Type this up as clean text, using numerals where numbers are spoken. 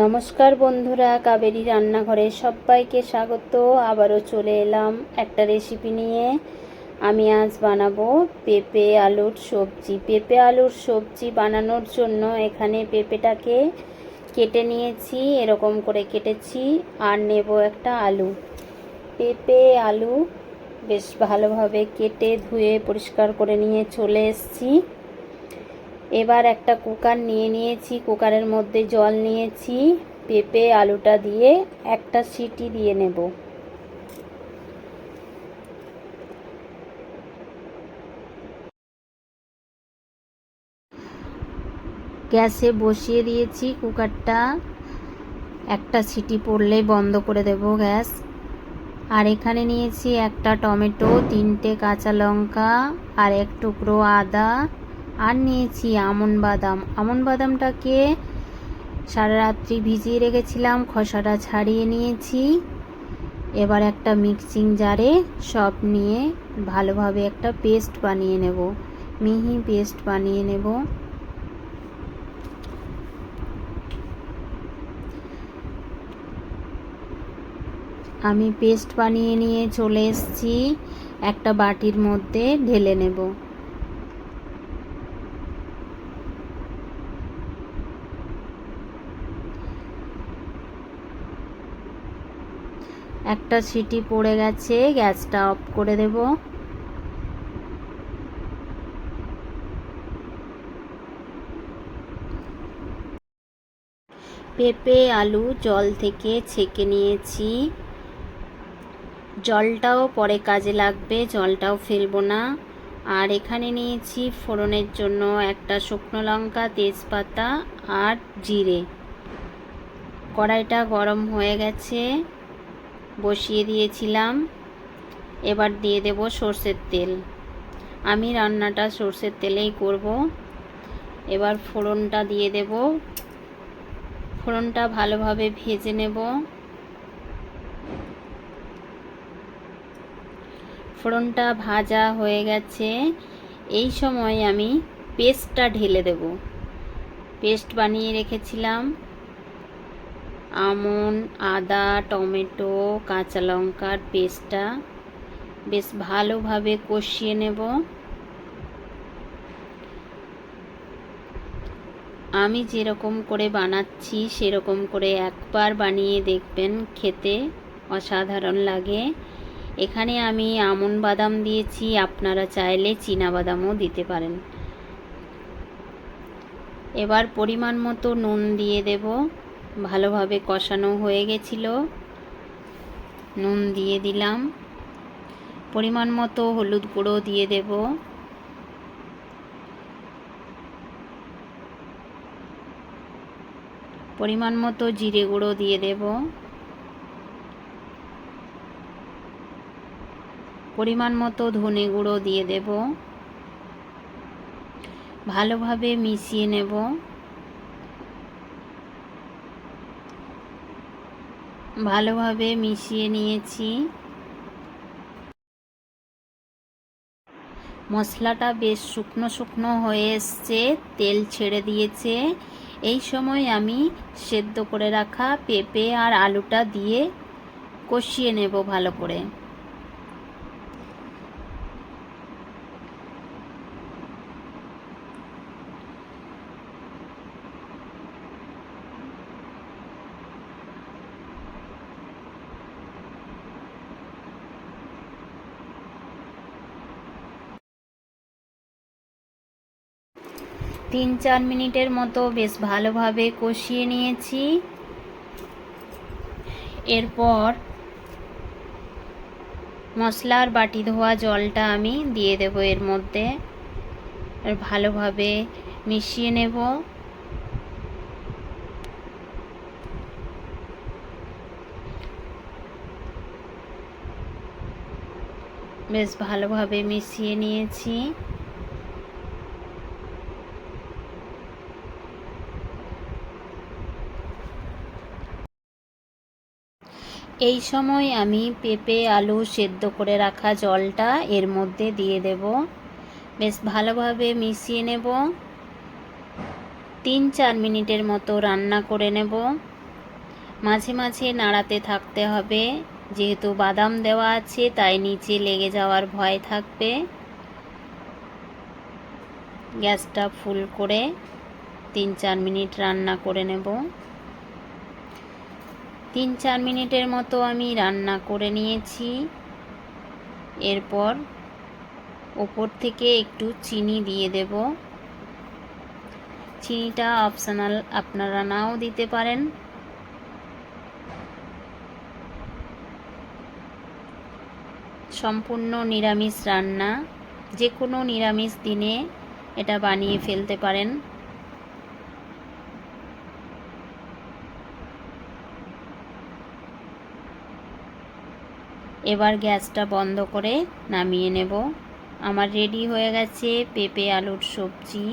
নমস্কার বন্ধুরা, কাবেরী রান্নাঘরে সবাইকে স্বাগত। আবারও চলে এলাম একটা রেসিপি নিয়ে। আমি আজ বানাবো পেঁপে আলুর সবজি। পেঁপে আলুর সবজি বানানোর জন্য এখানে পেঁপেটাকে কেটে নিয়েছি, এরকম করে কেটেছি। আর নেব একটা আলু। পেঁপে আলু বেশ ভালোভাবে কেটে ধুয়ে পরিষ্কার করে নিয়ে চলে এসেছি। এবার একটা কুকার নিয়েছি, কুকারের মধ্যে জল নিয়েছি। পেঁপে আলুটা দিয়ে একটা সিটি দিয়ে নেব। গ্যাসে বসিয়ে দিয়েছি কুকারটা, একটা সিটি পড়লেই বন্ধ করে দেব গ্যাস। আর এখানে নিয়েছি একটা টমেটো, 3টে কাঁচা লঙ্কা, আর এক টুকরো আদা, আর নিয়েছি আমন্ড বাদাম। আমন্ড বাদামটাকে সারা রাত্রি ভিজিয়ে রেখেছিলাম, খোসাটা ছাড়িয়ে নিয়েছি। এবার একটা মিক্সিং জারে সব নিয়ে ভালোভাবে একটা পেস্ট বানিয়ে নেব, মিহি পেস্ট বানিয়ে নেব। আমি পেস্ট বানিয়ে নিয়ে চলে এসেছি, একটা বাটির মধ্যে ঢেলে নেব। একটা সিটি পড়ে গেছে, গ্যাসটা অফ করে দেব। পেঁপে আলু জল থেকে ছেঁকে নিয়েছি, জলটাও পরে কাজে লাগবে, জলটাও ফেলবো না। আর এখানে নিয়েছি ফোড়নের জন্য একটা শুকনো লঙ্কা, তেজপাতা আর জিরে। কড়াইটা গরম হয়ে গেছে, বসিয়ে দিয়েছিলাম। এবার দিয়ে দেব সর্ষের তেল। আমি রান্নাটা সর্ষের তেলেই করব। এবার ফোড়নটা দিয়ে দেব, ফোড়নটা ভালোভাবে ভেজে নেব। ফোড়নটা ভাজা হয়ে গেছে, এই সময় আমি পেস্টটা ঢেলে দেব। পেস্ট বানিয়ে রেখেছিলাম, আমন্ড, আদা, টমেটো, কাঁচা লঙ্কার পেস্টটা বেশ ভালোভাবে কষিয়ে নেব। আমি যেরকম করে বানাচ্ছি সেরকম করে একবার বানিয়ে দেখবেন, খেতে অসাধারণ লাগে। এখানে আমি আমন্ড বাদাম দিয়েছি, আপনারা চাইলে চীনা বাদামও দিতে পারেন। এবার পরিমাণ মতো নুন দিয়ে দেব। ভালোভাবে কষানো হয়ে গেছিল, নুন দিয়ে দিলাম। পরিমাণ মতো হলুদ গুঁড়ো দিয়ে দেব। পরিমাণ মতো জিরে গুঁড়ো দিয়ে দেব। পরিমাণ মতো ধনে গুঁড়ো দিয়ে দেব। ভালোভাবে মিশিয়ে নেব। ভালোভাবে মিশিয়ে নিয়েছি। মশলাটা বেশ শুকনো শুকনো হয়ে এসছে, তেল ছেড়ে দিয়েছে। এই সময় আমি সেদ্ধ করে রাখা পেঁপে আর আলুটা দিয়ে কষিয়ে নেব ভালো করে। 3-4 মিনিটের মতো বেশ ভালোভাবে কষিয়ে নিয়েছি। এরপর মশলার বাটি ধোয়া জলটা আমি দিয়ে দেব এর মধ্যে, আর ভালোভাবে মিশিয়ে নেব। বেশ ভালোভাবে মিশিয়ে নিয়েছি। এই সময় আমি পেঁপে আলু সেদ্ধ করে রাখা জলটা এর মধ্যে দিয়ে দেব। বেশ ভালোভাবে মিশিয়ে নেব। 3-4 মিনিটের মতো রান্না করে নেব। মাঝে মাঝে নাড়াতে থাকতে হবে, যেহেতু বাদাম দেওয়া আছে তাই নিচে লেগে যাওয়ার ভয় থাকবে। গ্যাসটা ফুল করে 3-4 মিনিট রান্না করে নেব। 3-4 মিনিটের মতো আমি রান্না করে নিয়েছি। এরপর ওপর থেকে একটু চিনি দিয়ে দেব। চিনিটা অপশনাল, আপনারা নাও দিতে পারেন। সম্পূর্ণ নিরামিষ রান্না, যে কোনো নিরামিষ দিনে এটা বানিয়ে ফেলতে পারেন। এবার গ্যাসটা বন্ধ করে নামিয়ে নেব। আমার রেডি হয়ে গেছে পেঁপে আলুর সবজি।